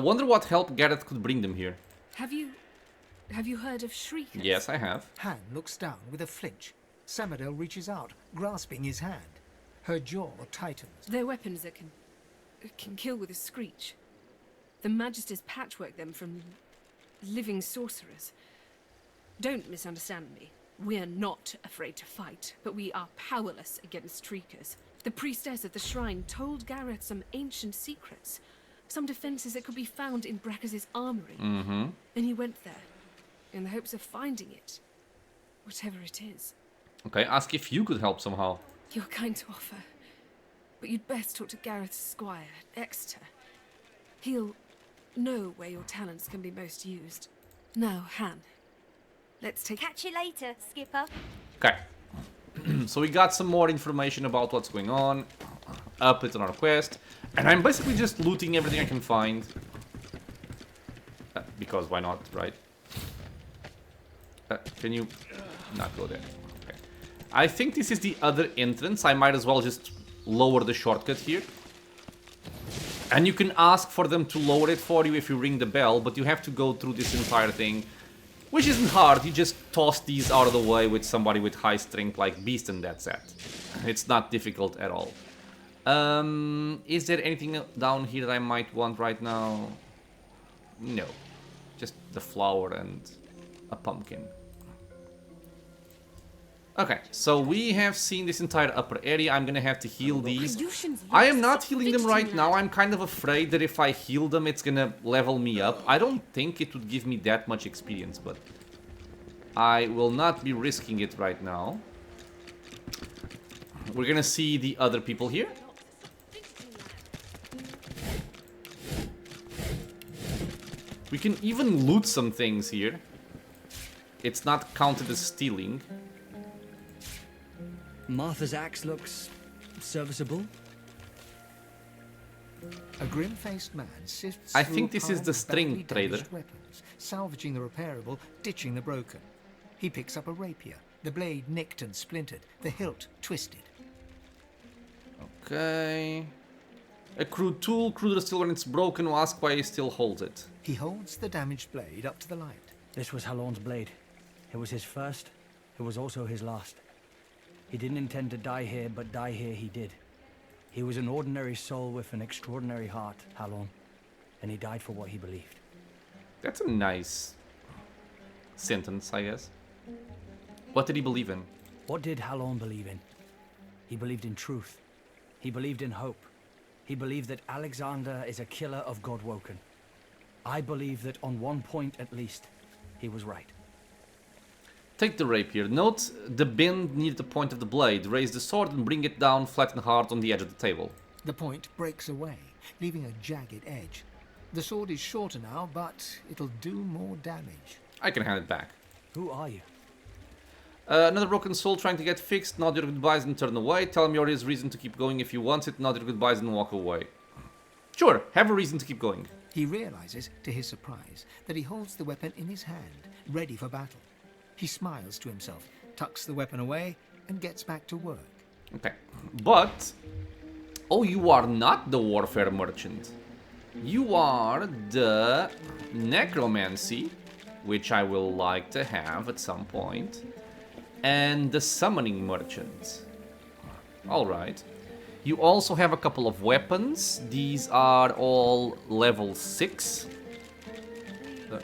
Wonder what help Gareth could bring them here. Have you heard of Shriekers? Yes, I have. Han looks down with a flinch. Samadel reaches out, grasping his hand. Her jaw tightens. They're weapons that can kill with a screech. The Magisters patchwork them from living sorcerers. Don't misunderstand me. We're not afraid to fight, but we are powerless against Shriekers. The priestess at the shrine told Gareth some ancient secrets, some defenses that could be found in Brackus' armory. And he went there, in the hopes of finding it, whatever it is. Okay, ask if you could help somehow. You're kind to offer, but you'd best talk to Gareth's squire, Exeter. He'll know where your talents can be most used. Now, Han, let's take... Catch you later, Skipper. Okay. So we got some more information about what's going on. Up it on our quest. And I'm basically just looting everything I can find. Because why not, right? Can you not go there? Okay. I think this is the other entrance. I might as well just lower the shortcut here. And you can ask for them to lower it for you if you ring the bell, but you have to go through this entire thing, which isn't hard. You just toss these out of the way with somebody with high strength like Beast and that's it. It's not difficult at all. Is there anything down here that I might want right now? No. Just the flower and a pumpkin. Okay, so we have seen this entire upper area. I'm gonna have to heal these. I am not healing them right now. I'm kind of afraid that if I heal them, it's gonna level me up. I don't think it would give me that much experience, but I will not be risking it right now. We're gonna see the other people here. We can even loot some things here. It's not counted as stealing. Martha's axe looks serviceable. A grim-faced man sifts I through think a this is pile the of string badly trader. damaged weapons, salvaging the repairable, ditching the broken. He picks up a rapier, the blade nicked and splintered, the hilt twisted. Okay. A crude tool, cruder still when it's broken, will ask why he still holds it. He holds the damaged blade up to the light. This was Halon's blade. It was his first. It was also his last. He didn't intend to die here, but die here he did. He was an ordinary soul with an extraordinary heart, Halon. And he died for what he believed. That's a nice sentence, I guess. What did he believe in? What did Halon believe in? He believed in truth. He believed in hope. He believed that Alexander is a killer of Godwoken. I believe that on one point at least, he was right. Take the rapier. Note the bend near the point of the blade. Raise the sword and bring it down flat and hard on the edge of the table. The point breaks away, leaving a jagged edge. The sword is shorter now, but it'll do more damage. I can hand it back. Who are you? Another broken soul trying to get fixed. Nod your goodbyes and turn away. Tell him your reason to keep going if you want it. Nod your goodbyes and walk away. Sure, have a reason to keep going. He realizes, to his surprise, that he holds the weapon in his hand, ready for battle. He smiles to himself, tucks the weapon away, and gets back to work. Okay, but... Oh, you are not the warfare merchant. You are the necromancy, which I will like to have at some point, and the summoning merchant. Alright. You also have a couple of weapons. These are all level 6.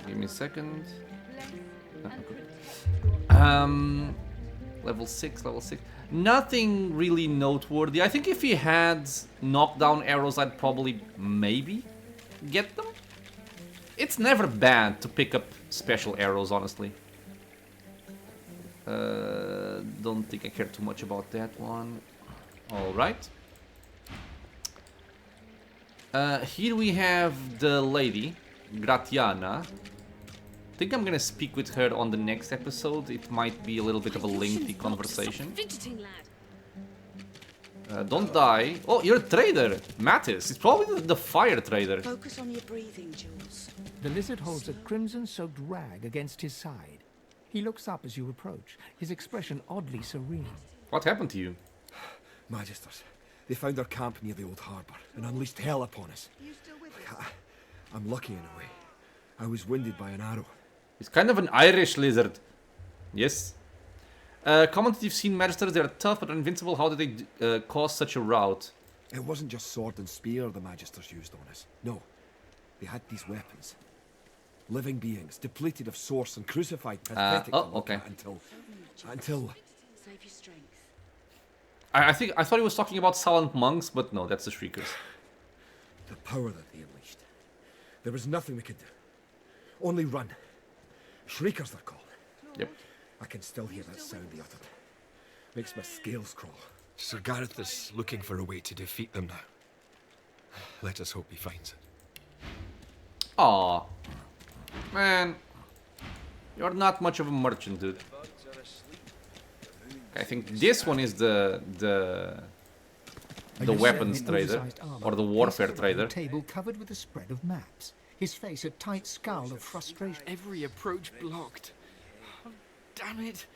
Give me a second. Level 6. Nothing really noteworthy. I think if he had knockdown arrows, I'd probably maybe get them. It's never bad to pick up special arrows, honestly. Don't think I care too much about that one. Alright. Here we have the lady. Gratiana. I think I'm gonna speak with her on the next episode. It might be a little bit of a lengthy conversation. Don't die. Oh, you're a trader, Mattis. It's probably the fire trader. Focus on your breathing, Jules. The lizard holds a crimson-soaked rag against his side. He looks up as you approach, his expression oddly serene. What happened to you? Magisters, they found our camp near the old harbour and unleashed hell upon us. I'm lucky in a way. I was wounded by an arrow. He's kind of an Irish lizard. Yes. Comment if you've seen Magisters. They're tough but invincible. How did they cause such a rout? It wasn't just sword and spear the Magisters used on us. No. They had these weapons. Living beings, depleted of source and crucified, pathetic to look at until... Save your strength. I thought he was talking about silent monks, but no, that's the Shriekers. The power that they unleashed. There was nothing we could do. Only run. Shriekers they're called. Yep. I can still hear that sound they uttered. Makes my scales crawl. Sir Gareth is looking for a way to defeat them now. Let us hope he finds it. Aw. Man. You're not much of a merchant, dude. I think this one is the weapons trader, or the warfare trader. Table covered with a spread of maps. His face a tight scowl of frustration. Every approach blocked. Oh, damn it!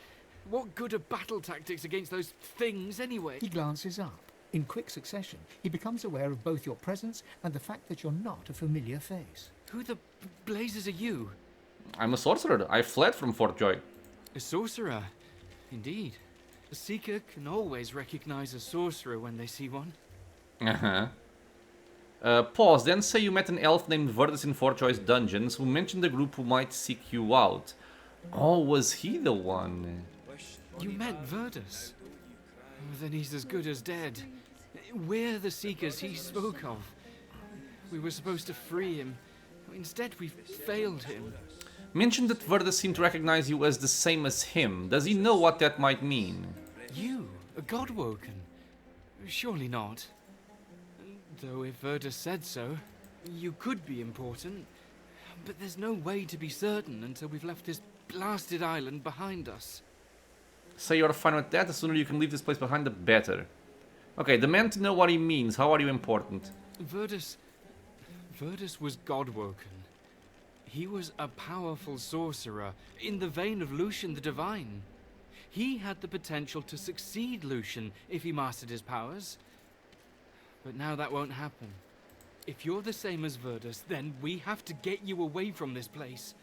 What good are battle tactics against those things anyway? He glances up. In quick succession, he becomes aware of both your presence and the fact that you're not a familiar face. Who the blazes are you? I'm a sorcerer. I fled from Fort Joy. A sorcerer? Indeed. A seeker can always recognize a sorcerer when they see one. Pause, then say you met an elf named Verdus in Fort Joy's dungeons who mentioned a group who might seek you out. Oh, was he the one? You met Verdus? Oh, then he's as good as dead. We're the seekers he spoke of. We were supposed to free him. Instead, we failed him. Mentioned that Verdus seemed to recognize you as the same as him. Does he know what that might mean? You? A Godwoken? Surely not. Though if Verdus said so, you could be important. But there's no way to be certain until we've left this blasted island behind us. Say you're fine with that. The sooner you can leave this place behind, the better. Okay, demand to know what he means. How are you important? Verdus was Godwoken. He was a powerful sorcerer, in the vein of Lucian the Divine. He had the potential to succeed Lucian if he mastered his powers. But now that won't happen. If you're the same as Verdus, then we have to get you away from this place.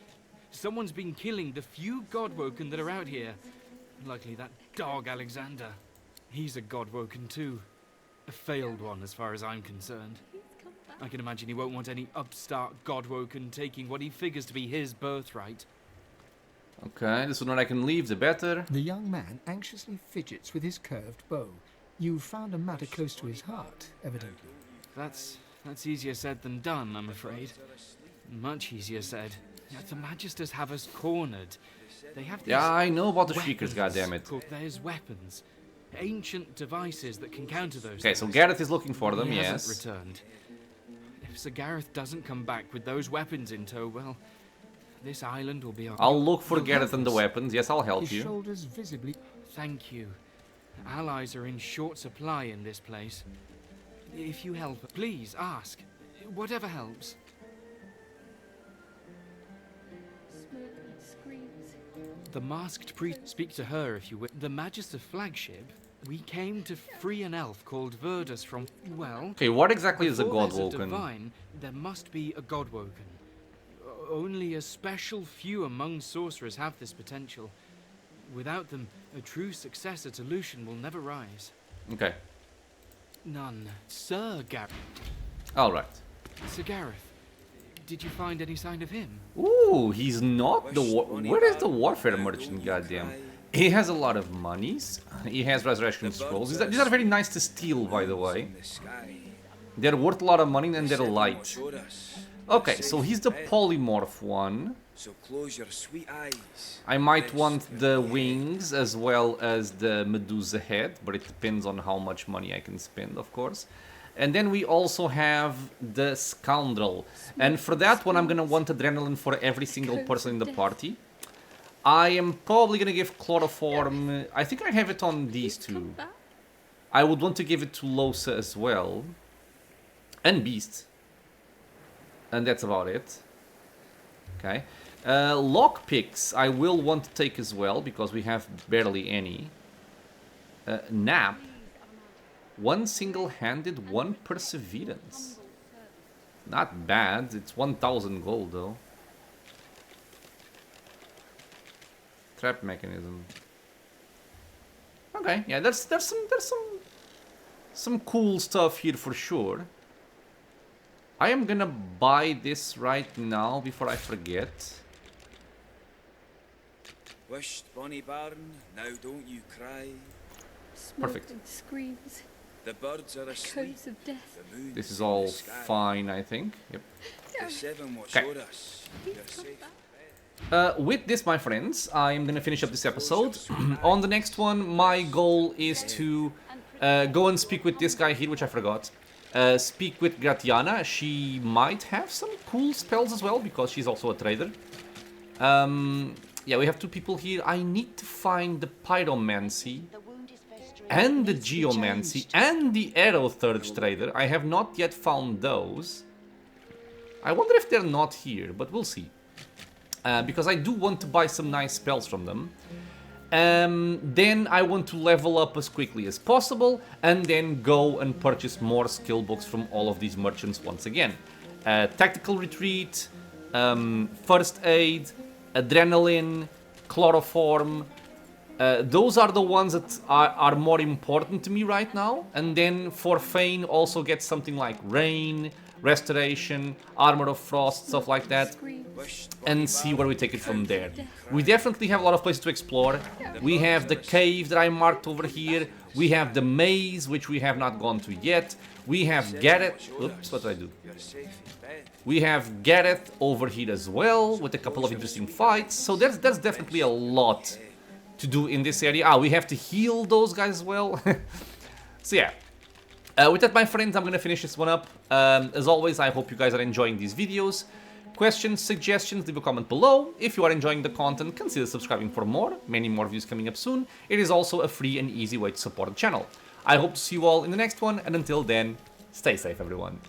Someone's been killing the few Godwoken that are out here. Likely that dog Alexander. He's a Godwoken too. A failed one as far as I'm concerned. I can imagine he won't want any upstart Godwoken taking what he figures to be his birthright. Okay, the sooner I can leave, the better. The young man anxiously fidgets with his curved bow. You've found a matter close to his heart, evidently. That's easier said than done, I'm afraid. Much easier said. The Magisters have us cornered. They have these I know about the Shriekers, goddammit. There's weapons. Ancient devices that can counter those Okay, so Gareth is looking for them, he yes. hasn't returned. If Sir Gareth doesn't come back with those weapons in tow, well, this island will be our... I'll look for Gareth and the weapons. Yes, I'll help his you. Shoulders visibly... Thank you. Allies are in short supply in this place. If you help, please ask. Whatever helps. The masked priest... Speak to her if you will. The Magister flagship... We came to free an elf called Verdus from, well... Okay, what exactly is a before there's Godwoken? Divine, there must be a Godwoken. Only a special few among sorcerers have this potential. Without them, a true successor to Lucian will never rise. Okay. None. Sir Gareth. Alright. Sir Gareth, did you find any sign of him? Ooh, he's not the where is the warfare merchant, goddamn? He has a lot of monies. He has resurrection scrolls. These are very nice to steal, by the way. They're worth a lot of money and they're light. Okay, so he's the polymorph one. So close your sweet eyes. I might want the wings as well as the Medusa head, but it depends on how much money I can spend, of course. And then we also have the Scoundrel. And for that one, I'm going to want adrenaline for every single person in the party. I am probably going to give Chloroform... I think I have it on these two. I would want to give it to Losa as well. And Beast. And that's about it. Okay. Lockpicks I will want to take as well, because we have barely any. Nap. 1 single-handed, 1 perseverance. Not bad. It's 1,000 gold though. Trap mechanism. Okay, yeah, there's some cool stuff here for sure. I am gonna buy this right now before I forget. Wished bonny barn, now don't you cry. Perfect. And screams. The birds are asleep. Echoes of death. The moon This is all fine, I think. Yep. The seven watch Okay. o'er us. You're safe. With this, my friends, I am gonna finish up this episode. On the next one, my goal is to go and speak with this guy here, which I forgot. Speak with Gratiana. She might have some cool spells as well, because she's also a trader. Yeah, we have 2 people here. I need to find the Pyromancy and the Geomancy and the Arrow Thurge trader. I have not yet found those. I wonder if they're not here, but we'll see. Because I do want to buy some nice spells from them. Then I want to level up as quickly as possible, and then go and purchase more skill books from all of these merchants once again. Tactical Retreat, First Aid, Adrenaline, Chloroform. Those are the ones that are more important to me right now. And then for Fane, also get something like Rain, Restoration, Armor of Frost, stuff like that, and see where we take it from there. We definitely have a lot of places to explore. We have the cave that I marked over here. We have the maze, which we have not gone to yet. We have Gareth. Oops, what did I do? We have Gareth over here as well, with a couple of interesting fights. So there's definitely a lot to do in this area. We have to heal those guys as well. So yeah. With that, my friends, I'm going to finish this one up. As always, I hope you guys are enjoying these videos. Questions, suggestions, leave a comment below. If you are enjoying the content, consider subscribing for more. Many more views coming up soon. It is also a free and easy way to support the channel. I hope to see you all in the next one, and until then, stay safe, everyone.